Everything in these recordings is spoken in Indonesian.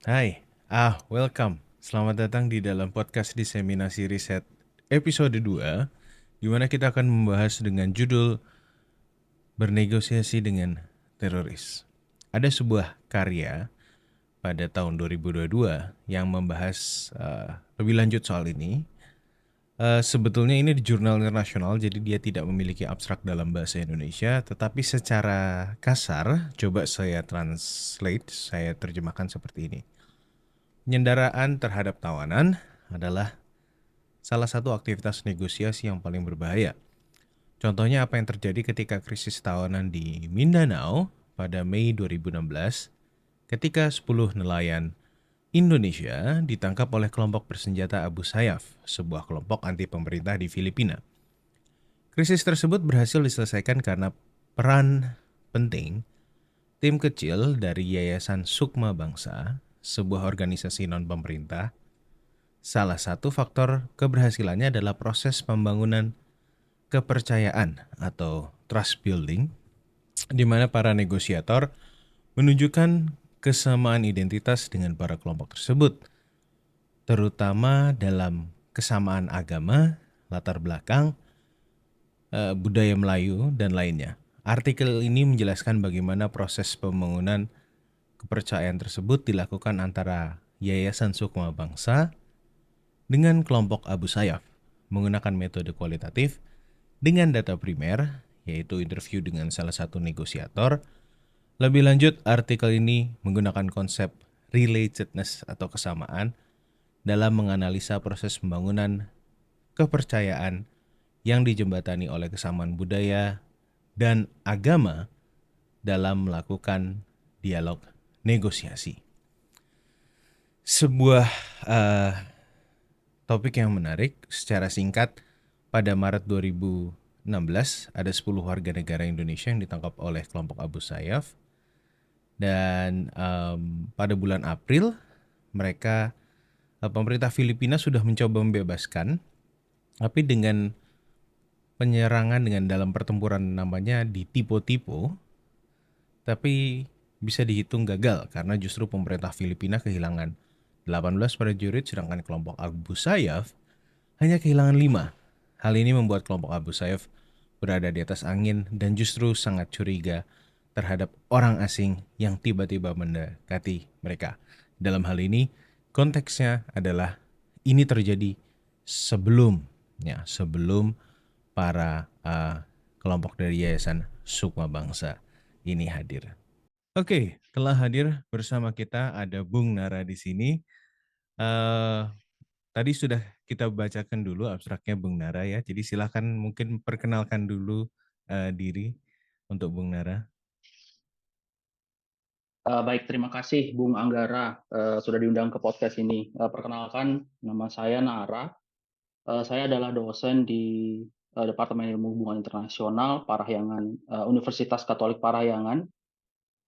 Hai, welcome. Selamat datang di dalam podcast Diseminasi Riset episode 2, di mana kita akan membahas dengan judul Bernegosiasi dengan Teroris. Ada sebuah karya pada tahun 2022 yang membahas lebih lanjut soal ini. Sebetulnya ini di jurnal internasional, jadi dia tidak memiliki abstrak dalam bahasa Indonesia, tetapi secara kasar, coba saya translate, saya terjemahkan seperti ini. Penyanderaan terhadap tawanan adalah salah satu aktivitas negosiasi yang paling berbahaya. Contohnya apa yang terjadi ketika krisis tawanan di Mindanao pada Mei 2016 ketika 10 nelayan Indonesia ditangkap oleh kelompok bersenjata Abu Sayyaf, sebuah kelompok anti pemerintah di Filipina. Krisis tersebut berhasil diselesaikan karena peran penting tim kecil dari Yayasan Sukma Bangsa, sebuah organisasi non-pemerintah. Salah satu faktor keberhasilannya adalah proses pembangunan kepercayaan atau trust building, di mana para negosiator menunjukkan kesamaan identitas dengan para kelompok tersebut, terutama dalam kesamaan agama, latar belakang, budaya Melayu, dan lainnya. Artikel ini menjelaskan bagaimana proses pembangunan kepercayaan tersebut dilakukan antara Yayasan Sukma Bangsa dengan kelompok Abu Sayyaf menggunakan metode kualitatif dengan data primer, yaitu interview dengan salah satu negosiator. Lebih lanjut, artikel ini menggunakan konsep relatedness atau kesamaan dalam menganalisa proses pembangunan kepercayaan yang dijembatani oleh kesamaan budaya dan agama dalam melakukan dialog negosiasi. Sebuah uh, topik yang menarik. Secara singkat, pada Maret 2016 ada 10 warga negara Indonesia yang ditangkap oleh kelompok Abu Sayyaf. Dan pada bulan April mereka pemerintah Filipina sudah mencoba membebaskan, tapi dengan penyerangan dengan dalam pertempuran namanya di Tipo-Tipo, tapi bisa dihitung gagal karena justru pemerintah Filipina kehilangan 18 prajurit, sedangkan kelompok Abu Sayyaf hanya kehilangan 5. Hal ini membuat kelompok Abu Sayyaf berada di atas angin dan justru sangat curiga terhadap orang asing yang tiba-tiba mendekati mereka. Dalam hal ini, konteksnya adalah ini terjadi sebelum para kelompok dari Yayasan Sukma Bangsa ini hadir. Oke, telah hadir bersama kita ada Bung Nara di sini. Eh, Tadi sudah kita bacakan dulu abstraknya Bung Nara ya. Jadi silakan mungkin perkenalkan dulu diri untuk Bung Nara. Baik, terima kasih Bung Anggara sudah diundang ke podcast ini. Perkenalkan, nama saya Nara. Saya adalah dosen di Departemen Ilmu Hubungan Internasional Parahyangan Universitas Katolik Parahyangan,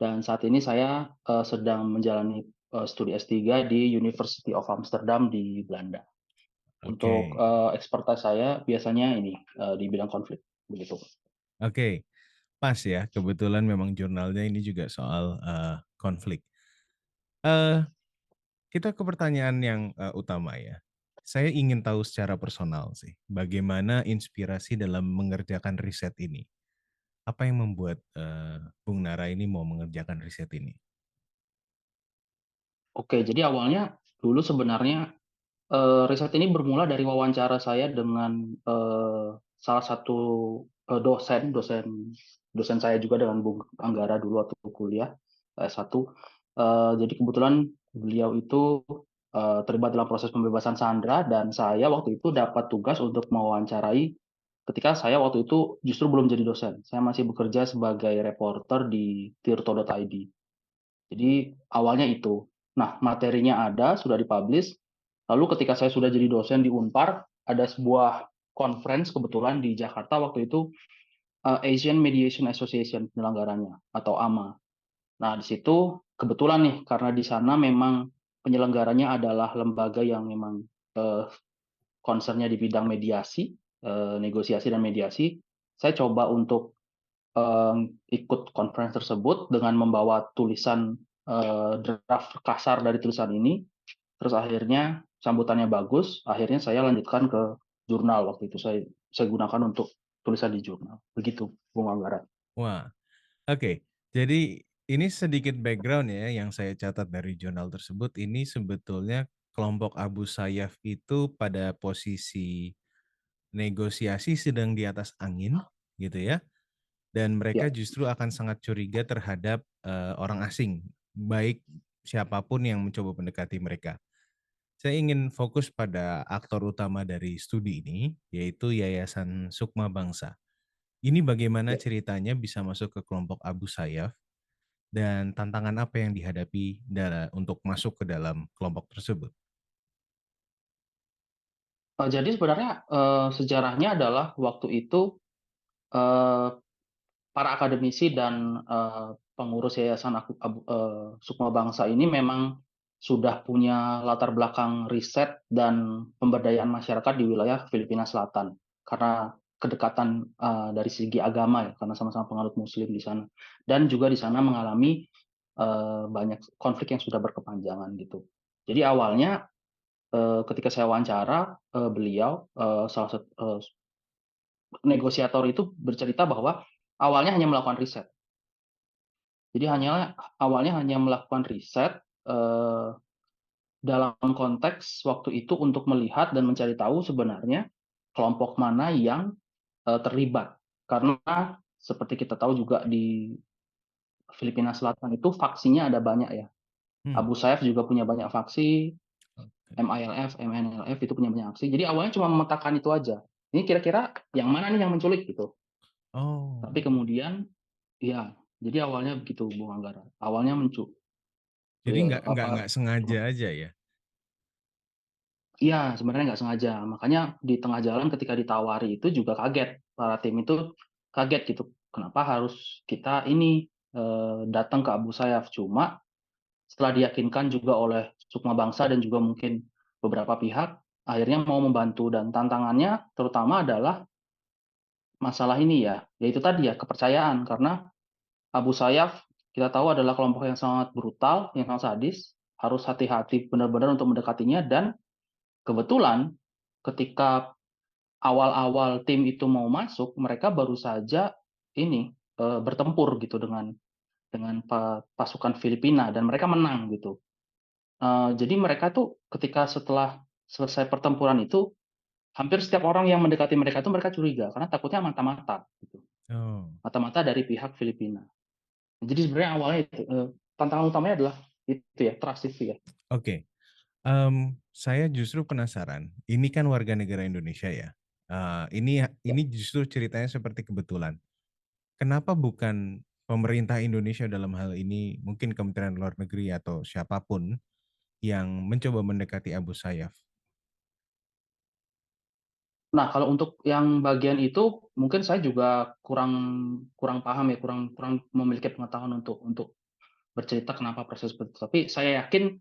dan saat ini saya sedang menjalani studi S3 di University of Amsterdam di Belanda. Untuk Oke, expertise saya biasanya ini di bidang konflik, begitu. oke, pas ya. Kebetulan memang jurnalnya ini juga soal konflik. Eh, Kita ke pertanyaan yang utama ya. Saya ingin tahu secara personal sih, bagaimana inspirasi dalam mengerjakan riset ini? Apa yang membuat Bung Nara ini mau mengerjakan riset ini? Oke, jadi awalnya dulu sebenarnya riset ini bermula dari wawancara saya dengan salah satu dosen saya juga dengan Bung Anggara dulu waktu kuliah S1. Jadi kebetulan beliau itu terlibat dalam proses pembebasan sandera, dan saya waktu itu dapat tugas untuk mewawancarai ketika saya waktu itu justru belum jadi dosen. Saya masih bekerja sebagai reporter di tirto.id. Jadi awalnya itu. Nah, materinya ada, sudah dipublish. Lalu ketika saya sudah jadi dosen di Unpar, ada sebuah conference kebetulan di Jakarta waktu itu, Asian Mediation Association penyelenggaranya atau AMA. Nah, di situ kebetulan nih karena di sana memang penyelenggaranya adalah lembaga yang memang concernnya di bidang mediasi, negosiasi dan mediasi. Saya coba untuk ikut conference tersebut dengan membawa tulisan draft kasar dari tulisan ini, terus akhirnya sambutannya bagus, akhirnya saya lanjutkan ke jurnal waktu itu, saya gunakan untuk tulisan di jurnal, begitu Bung Anggara. Wah, oke. Jadi ini sedikit background ya yang saya catat dari jurnal tersebut. Ini sebetulnya kelompok Abu Sayyaf itu pada posisi negosiasi sedang di atas angin gitu ya. Dan Ya, mereka justru akan sangat curiga terhadap orang asing, baik siapapun yang mencoba mendekati mereka. Saya ingin fokus pada aktor utama dari studi ini, yaitu Yayasan Sukma Bangsa. Ini bagaimana ya. ceritanya bisa masuk ke kelompok Abu Sayyaf dan tantangan apa yang dihadapi untuk masuk ke dalam kelompok tersebut? Jadi sebenarnya, sejarahnya adalah waktu itu, eee, para akademisi dan, pengurus Yayasan Sukma Bangsa ini memang sudah punya latar belakang riset dan pemberdayaan masyarakat di wilayah Filipina Selatan. Karena kedekatan, dari segi agama ya, karena sama-sama penganut muslim di sana. Dan juga di sana mengalami, banyak konflik yang sudah berkepanjangan gitu. Jadi awalnya, ketika saya wawancara, beliau, salah satu, negosiator itu bercerita bahwa awalnya hanya melakukan riset. Jadi awalnya hanya melakukan riset, dalam konteks waktu itu untuk melihat dan mencari tahu sebenarnya kelompok mana yang, terlibat. Karena seperti kita tahu juga di Filipina Selatan itu faksinya ada banyak ya. Hmm, Abu Sayyaf juga punya banyak faksi, oke. MILF, MNLF itu punya banyak faksi. Jadi awalnya cuma memetakan itu aja. Ini kira-kira yang mana nih yang menculik gitu. Oh, Tapi kemudian ya, jadi awalnya begitu Bung Anggara. Awalnya jadi nggak apa, sengaja aja ya? iya, sebenarnya nggak sengaja. Makanya di tengah jalan ketika ditawari itu juga kaget. Para tim itu kaget gitu. Kenapa harus kita ini datang ke Abu Sayyaf? Cuma setelah diyakinkan juga oleh Sukma Bangsa dan juga mungkin beberapa pihak, akhirnya mau membantu dan tantangannya terutama adalah masalah ini ya, yaitu tadi ya kepercayaan karena Abu Sayyaf kita tahu adalah kelompok yang sangat brutal, yang sangat sadis, harus hati-hati benar-benar untuk mendekatinya dan kebetulan ketika awal-awal tim itu mau masuk, mereka baru saja ini, bertempur gitu dengan pasukan Filipina dan mereka menang gitu. Jadi mereka tuh ketika setelah selesai pertempuran itu, hampir setiap orang yang mendekati mereka itu mereka curiga karena takutnya mata-mata gitu, Oh, mata-mata dari pihak Filipina. Jadi sebenarnya awalnya itu, tantangan utamanya adalah itu ya, trust itu ya. oke. Saya justru penasaran, ini kan warga negara Indonesia ya. Ya. Ini justru ceritanya seperti kebetulan. Kenapa bukan pemerintah Indonesia dalam hal ini, mungkin Kementerian Luar Negeri atau siapapun yang mencoba mendekati Abu Sayyaf? Nah, kalau untuk yang bagian itu mungkin saya juga kurang kurang paham ya, kurang kurang memiliki pengetahuan untuk bercerita kenapa proses seperti itu. Tapi saya yakin,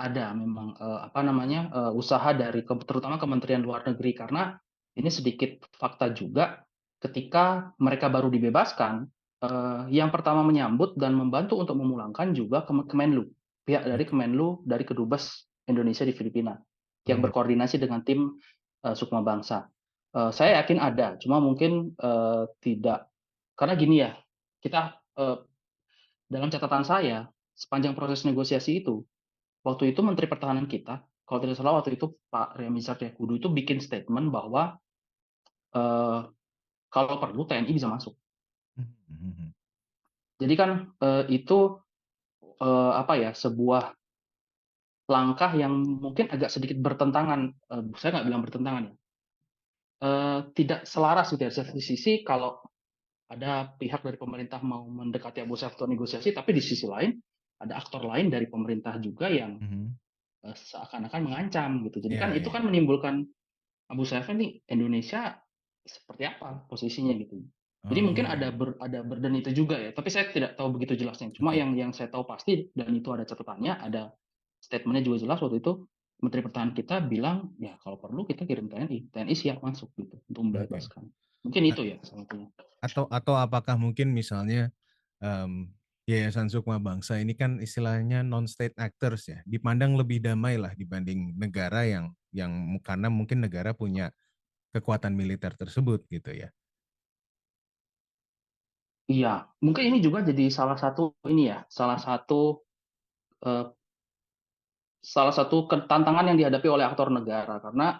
ada memang, apa namanya, usaha dari terutama Kementerian Luar Negeri karena ini sedikit fakta juga, ketika mereka baru dibebaskan, yang pertama menyambut dan membantu untuk memulangkan juga Kemenlu, pihak dari Oke. Kemenlu dari Kedubes Indonesia di Filipina, yang Mhm, berkoordinasi dengan tim, Sukma Bangsa. Saya yakin ada, cuma mungkin, tidak karena gini ya, kita, dalam catatan saya, sepanjang proses negosiasi itu, waktu itu Menteri Pertahanan kita, kalau tidak salah waktu itu Pak Riamizat Yakudu itu bikin statement bahwa, eee, kalau perlu TNI bisa masuk. mhm mhm. Jadi kan, itu, apa ya, sebuah langkah yang mungkin agak sedikit bertentangan, saya nggak bilang bertentangan ya, tidak selaras gitu ya. Satu sisi kalau ada pihak dari pemerintah mau mendekati Abu Sayyaf untuk negosiasi, tapi di sisi lain ada aktor lain dari pemerintah juga yang, Mhm. seakan-akan mengancam gitu. Jadi kan Iya itu iya. kan menimbulkan Abu Sayyaf ini Indonesia seperti apa posisinya gitu. Jadi mungkin Oh, ada burden itu juga ya, tapi saya tidak tahu begitu jelasnya. Cuma oke. yang saya tahu pasti dan itu ada catatannya, ada statement-nya juga jelas waktu itu Menteri Pertahanan kita bilang, "Ya kalau perlu kita kirim TNI, TNI siap masuk," gitu, untuk Oke. membebaskan. Mungkin A itu ya salah satunya. atau apakah mungkin misalnya, mmm, Yayasan Sukma Bangsa ini kan istilahnya non-state actors ya, dipandang lebih damai lah dibanding negara yang karena mungkin negara punya kekuatan militer tersebut gitu ya. Iya, mungkin ini juga jadi salah satu ini ya, eh, salah satu tantangan yang dihadapi oleh aktor negara karena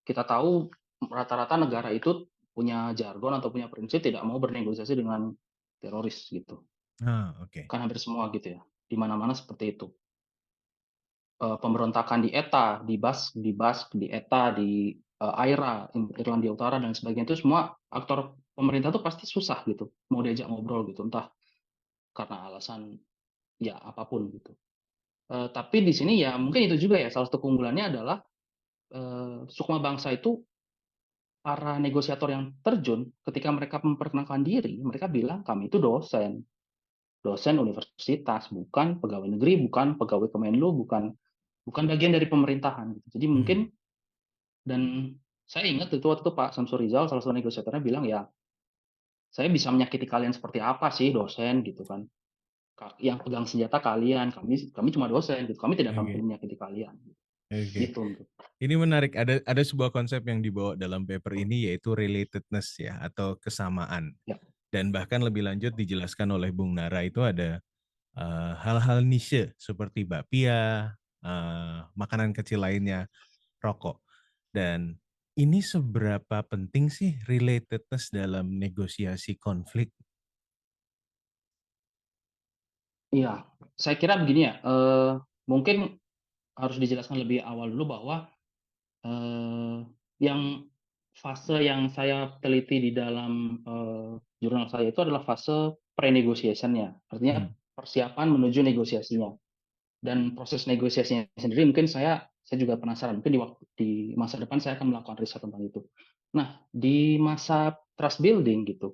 kita tahu rata-rata negara itu punya jargon atau punya prinsip tidak mau bernegosiasi dengan teroris gitu. Ah, oke. Kan hampir semua gitu ya. Di mana-mana seperti itu. Pemberontakan di ETA, di ETA, di AIRA, Irlandia Utara dan sebagainya itu semua aktor pemerintah tuh pasti susah gitu mau diajak ngobrol gitu entah karena alasan ya apapun gitu. Tapi di sini ya mungkin itu juga ya salah satu keunggulannya adalah Sukma Bangsa itu para negosiator yang terjun ketika mereka memperkenalkan diri, mereka bilang kami itu dosen, dosen universitas, bukan pegawai negeri, bukan pegawai Kemenlu, bukan bukan bagian dari pemerintahan. Gitu. Jadi mungkin Hmm. dan saya ingat itu waktu itu Pak Samsul Rizal, salah satu negosiatornya bilang ya, saya bisa menyakiti kalian seperti apa sih dosen gitu kan? Yang pegang senjata kalian, kami cuma dosen gitu, kami tidak akan Oke, menyakiti kalian. oke. Gitu untuk Ini menarik. Ada sebuah konsep yang dibawa dalam paper ini yaitu relatedness ya atau kesamaan. ya, Dan bahkan lebih lanjut dijelaskan oleh Bung Nara itu ada hal-hal niche seperti bakpia, makanan kecil lainnya, rokok. Dan ini seberapa penting sih relatedness dalam negosiasi konflik? iya. Saya kira begini ya, mungkin harus dijelaskan lebih awal dulu bahwa yang fase yang saya teliti di dalam, jurnal saya itu adalah fase pre-negotiation-nya, artinya Hmm, persiapan menuju negosiasinya. Dan proses negosiasinya sendiri mungkin saya juga penasaran, mungkin di masa depan saya akan melakukan riset tentang itu. Nah, di masa trust building gitu,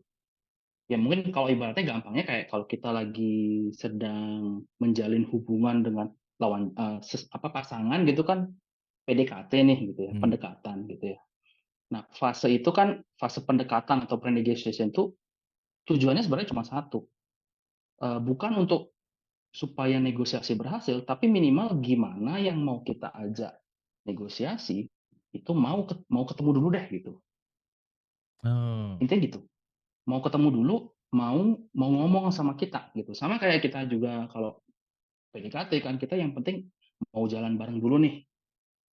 ya mungkin kalau ibaratnya gampangnya kayak kalau kita lagi sedang menjalin hubungan dengan pasangan gitu kan, PDKT nih gitu ya, hmm. pendekatan gitu ya. Nah, fase itu kan, fase pendekatan atau pre-negotiation itu tujuannya sebenarnya cuma satu, bukan untuk supaya negosiasi berhasil, tapi minimal gimana yang mau kita ajak negosiasi, itu mau ketemu dulu deh gitu. Oh, Intinya gitu, mau ketemu dulu, mau mau ngomong sama kita gitu. Sama kayak kita juga kalau PDKT kan, kita yang penting mau jalan bareng dulu nih,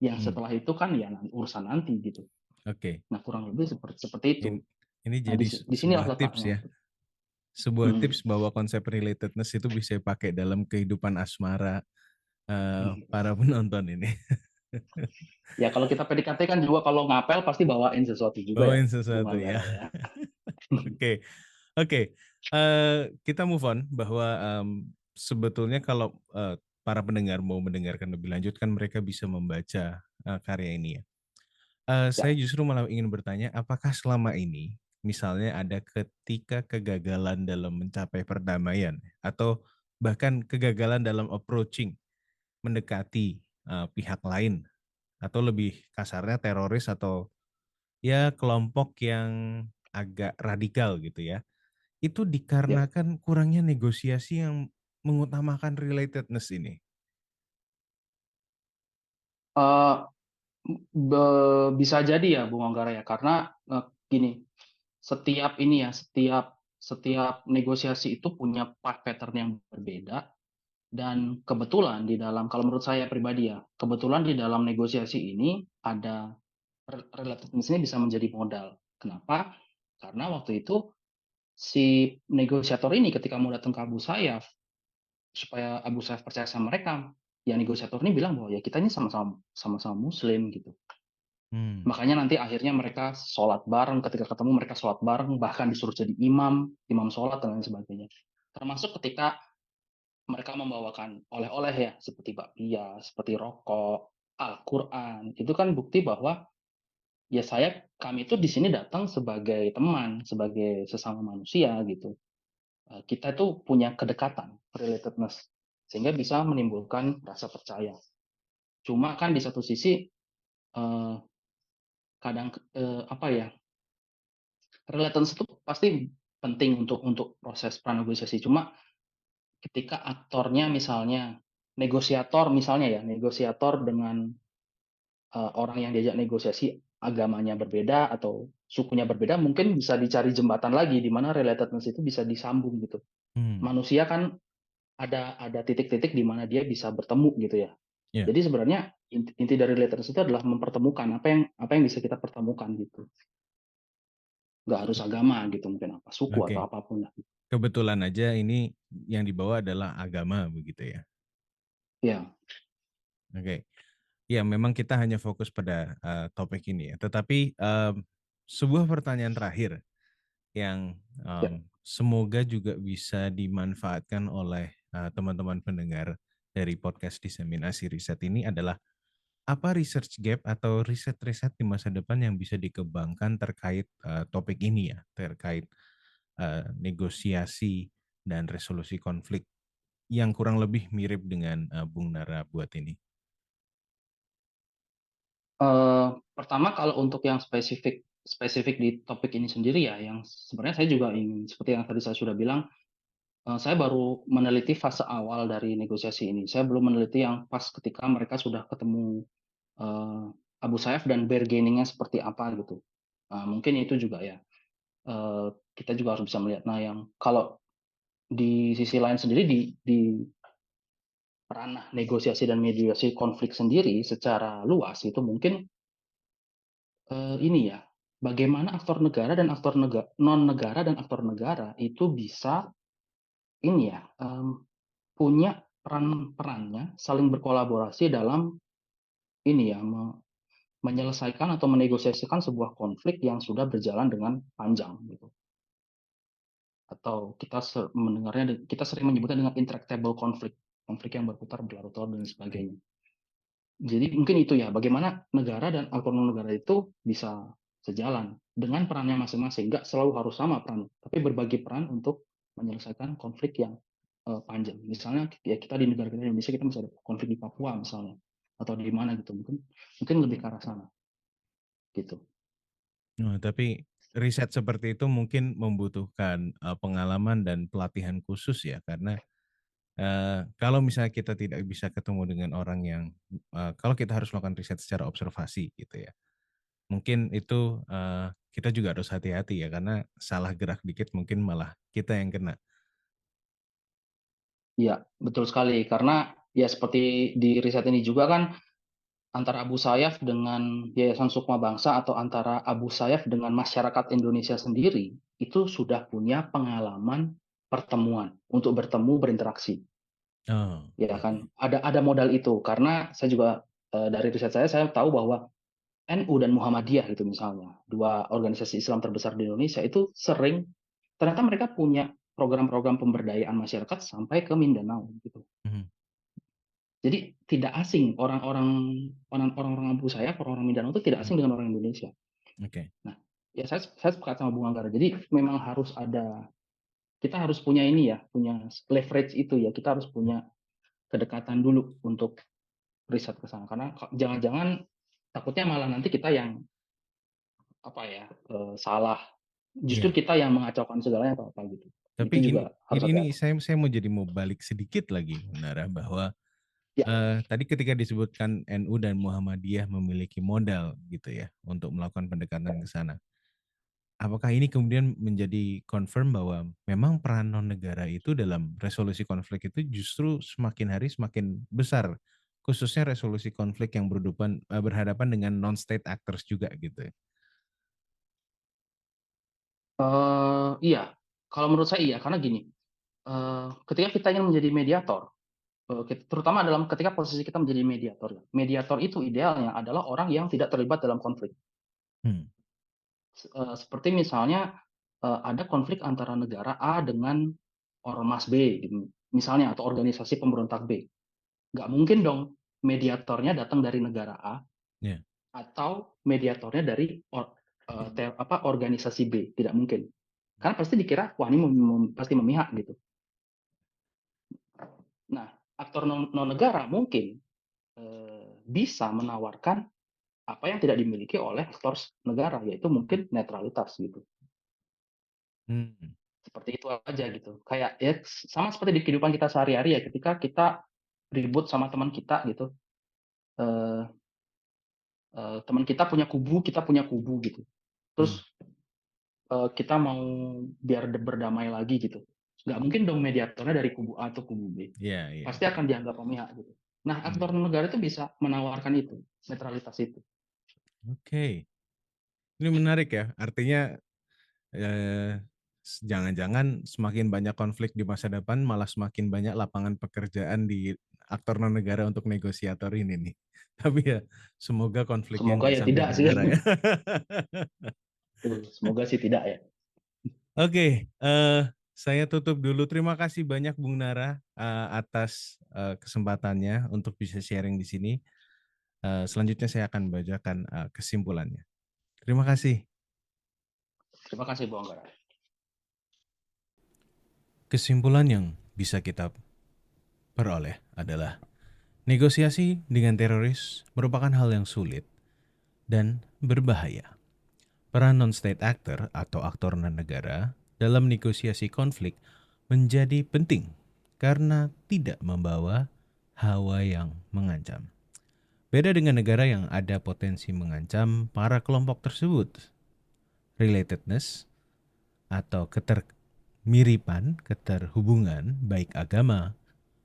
yang hmm. setelah itu kan ya urusan nanti gitu. Oke. Nah, kurang lebih seperti seperti itu. Ini Nah, jadi di sinilah sebuah tips letaknya. ya. Sebuah Mhm. tips bahwa konsep relatedness itu bisa pakai dalam kehidupan asmara para penonton ini. Ya kalau kita PDKT kan juga kalau ngapel pasti bawain sesuatu juga ya, Bawain Bung sesuatu Anggara ya. ya. Oke, oke. Kita move on bahwa sebetulnya kalau para pendengar mau mendengarkan lebih lanjut kan mereka bisa membaca karya ini ya. Saya Ya, justru malah ingin bertanya, apakah selama ini misalnya ada ketika kegagalan dalam mencapai perdamaian atau bahkan kegagalan dalam approaching, mendekati pihak lain atau lebih kasarnya teroris atau ya kelompok yang agak radikal gitu ya. Itu ya. dikarenakan kurangnya negosiasi yang mengutamakan relatedness ini. Eee, bisa jadi ya Bung Anggara ya, karena, gini, setiap ini ya, setiap negosiasi itu punya pattern yang berbeda dan kebetulan di dalam kalau menurut saya pribadi ya, kebetulan di dalam negosiasi ini ada relativeness ini bisa menjadi modal. Kenapa? Karena waktu itu si negosiator ini ketika mau datang ke Abu Sayyaf, supaya Abu Sayyaf percaya sama mereka, ya negosiator ini bilang bahwa ya kita ini sama-sama muslim gitu. Hmm, Makanya nanti akhirnya mereka sholat bareng, ketika ketemu mereka sholat bareng, bahkan disuruh jadi imam, imam sholat dan lain sebagainya. Termasuk ketika mereka membawakan oleh-oleh ya, seperti bakpia, seperti rokok, Al-Quran, itu kan bukti bahwa ya kami itu di sini datang sebagai teman, sebagai sesama manusia gitu. Kita itu punya kedekatan, relatedness, sehingga bisa menimbulkan rasa percaya. Cuma kan di satu sisi, eee, kadang, apa ya, relatedness itu pasti penting untuk proses pranegosiasi. Cuma ketika aktornya misalnya negosiator dengan orang yang diajak negosiasi agamanya berbeda atau sukunya berbeda, mungkin bisa dicari jembatan lagi di mana relatedness itu bisa disambung gitu. Hmm, Manusia kan ada titik-titik di mana dia bisa bertemu gitu ya. ya, Jadi sebenarnya inti dari relatedness itu adalah mempertemukan apa yang bisa kita pertemukan gitu. Nggak harus agama gitu, mungkin apa suku atau oke. apapun lah. Kebetulan aja ini yang dibawa adalah agama begitu ya. Ya, Oke. Ya, memang kita hanya fokus pada topik ini ya. Tetapi sebuah pertanyaan terakhir yang ya. semoga juga bisa dimanfaatkan oleh teman-teman pendengar dari podcast diseminasi riset ini adalah apa research gap atau riset-riset di masa depan yang bisa dikembangkan terkait topik ini ya, terkait negosiasi dan resolusi konflik yang kurang lebih mirip dengan Bung Nara buat ini. Pertama kalau untuk yang spesifik spesifik di topik ini sendiri ya, yang sebenarnya saya juga ingin seperti yang tadi saya sudah bilang, saya baru meneliti fase awal dari negosiasi ini. Saya belum meneliti yang pas ketika mereka sudah ketemu, eee, Abu Sayyaf dan bargaining-nya seperti apa gitu. Mungkin itu juga ya, kita juga harus bisa melihat. Nah, yang kalau di sisi lain sendiri di ranah negosiasi dan mediasi konflik sendiri secara luas itu mungkin, ini ya, bagaimana aktor negara dan non negara dan aktor negara itu bisa ini ya, punya perannya saling berkolaborasi dalam ini ya, menyelesaikan atau menegosiasikan sebuah konflik yang sudah berjalan dengan panjang gitu. Atau kita sering menyebutnya dengan intractable conflict, konflik yang berputar berlarut-larut dan Oke. sebagainya. Jadi mungkin itu ya, bagaimana negara dan otonom negara itu bisa sejalan dengan perannya masing-masing. Nggak selalu harus sama peran, tapi berbagi peran untuk menyelesaikan konflik yang panjang. Misalnya ya kita di negara kita Indonesia kita bisa ada konflik di Papua misalnya atau di mana gitu. Mungkin mungkin lebih ke arah sana gitu. Oh, tapi riset seperti itu mungkin membutuhkan pengalaman dan pelatihan khusus ya, karena kalau misalnya kita tidak bisa ketemu dengan orang yang kalau kita harus melakukan riset secara observasi gitu ya, mungkin itu kita juga harus hati-hati ya, karena salah gerak dikit mungkin malah kita yang kena. Iya, betul sekali. Karena ya seperti di riset ini juga kan antara Abu Sayyaf dengan Yayasan Sukma Bangsa atau antara Abu Sayyaf dengan masyarakat Indonesia sendiri, itu sudah punya pengalaman pertemuan untuk bertemu berinteraksi, Oh, ya iya, iya. kan? Ada modal itu karena saya juga dari riset saya tahu bahwa NU dan Muhammadiyah itu misalnya, 2 organisasi Islam terbesar di Indonesia itu sering ternyata mereka punya program-program pemberdayaan masyarakat sampai ke Mindanao gitu. Mhm, Jadi tidak asing orang-orang Abu Sayyaf, orang-orang Mindanao itu tidak mhm, asing dengan orang Indonesia. oke. Nah, ya saya sepakat sama Bung Anggara. Jadi memang kita harus punya ini ya, punya leverage itu ya, kita harus Mhm, punya kedekatan dulu untuk riset ke sana. Karena jangan-jangan takutnya malah nanti kita yang apa ya, salah, justru iya. kita yang mengacaukan segalanya atau apa gitu. Itu Tapi ini juga harus ini hati-hati. saya mau balik sedikit lagi, Nara, bahwa Ya, Tadi ketika disebutkan NU dan Muhammadiyah memiliki modal gitu ya, untuk melakukan pendekatan ke sana. Apakah ini kemudian menjadi confirm bahwa memang peran non-negara itu dalam resolusi konflik itu justru semakin hari semakin besar, khususnya resolusi konflik yang berhadapan dengan non-state actors juga gitu ya? iya, kalau menurut saya iya, karena gini, ketika kita ingin menjadi mediator, terutama ketika posisi kita menjadi mediator ya. Mediator itu idealnya adalah orang yang tidak terlibat dalam konflik. Hmm, Seperti misalnya, ada konflik antara negara A dengan ormas B, gitu, misalnya atau organisasi pemberontak B. Nggak mungkin dong mediatornya datang dari negara A ya. atau mediatornya dari organisasi B, tidak mungkin. Karena pasti dikira, wah ini pasti memihak gitu. Nah, aktor non-negara mungkin bisa menawarkan apa yang tidak dimiliki oleh aktor negara, yaitu mungkin netralitas gitu. Hmm. Seperti itu aja gitu. Kayak ya sama seperti di kehidupan kita sehari-hari ya, ketika kita ribut sama teman kita gitu, eee teman kita punya kubu, kita punya kubu gitu. Hmm. Terus, kita mau biar berdamai lagi gitu. Nggak mungkin dong mediatornya dari kubu A atau kubu B. Iya, iya. Pasti akan dianggap pemihak gitu. Nah, Hmm. aktor negara itu bisa menawarkan itu, netralitas itu. Oke. Ini menarik ya. Artinya jangan-jangan semakin banyak konflik di masa depan malah semakin banyak lapangan pekerjaan di aktor non negara untuk negosiator ini nih. Tapi ya semoga konfliknya Semoga nggak ya sampai tidak sih. negara ya. Semoga sih tidak ya. Oke, saya tutup dulu. Terima kasih banyak Bung Nara atas kesempatannya untuk bisa sharing di sini. Selanjutnya saya akan bacakan kesimpulannya. Terima kasih. Terima kasih Bu Anggara. Kesimpulan yang bisa kita peroleh adalah negosiasi dengan teroris merupakan hal yang sulit dan berbahaya. Peran non-state actor atau aktor non-negara dalam negosiasi konflik menjadi penting karena tidak membawa hawa yang mengancam. Beda dengan negara yang ada potensi mengancam para kelompok tersebut. Relatedness atau ketermiripan, keterhubungan baik agama,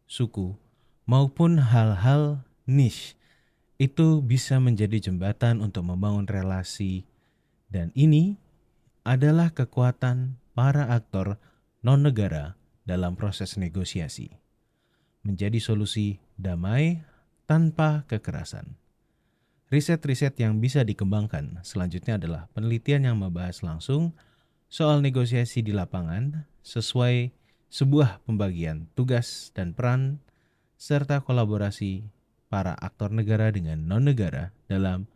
suku, maupun hal-hal niche itu bisa menjadi jembatan untuk membangun relasi, dan ini adalah kekuatan para aktor non-negara dalam proses negosiasi, menjadi solusi damai tanpa kekerasan. Riset-riset yang bisa dikembangkan selanjutnya adalah penelitian yang membahas langsung soal negosiasi di lapangan sesuai sebuah pembagian tugas dan peran serta kolaborasi para aktor negara dengan non-negara dalam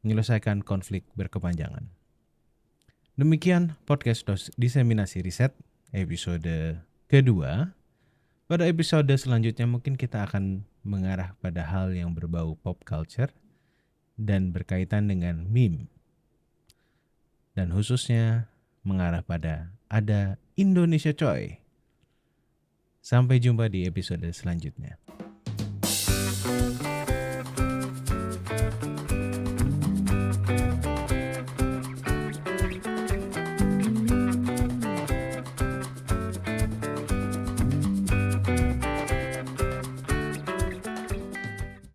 menyelesaikan konflik berkepanjangan. Demikian podcast diseminasi riset episode kedua. Pada episode selanjutnya mungkin kita akan mengarah pada hal yang berbau pop culture dan berkaitan dengan meme. Dan khususnya mengarah pada ada Indonesia Coy. Sampai jumpa di episode selanjutnya.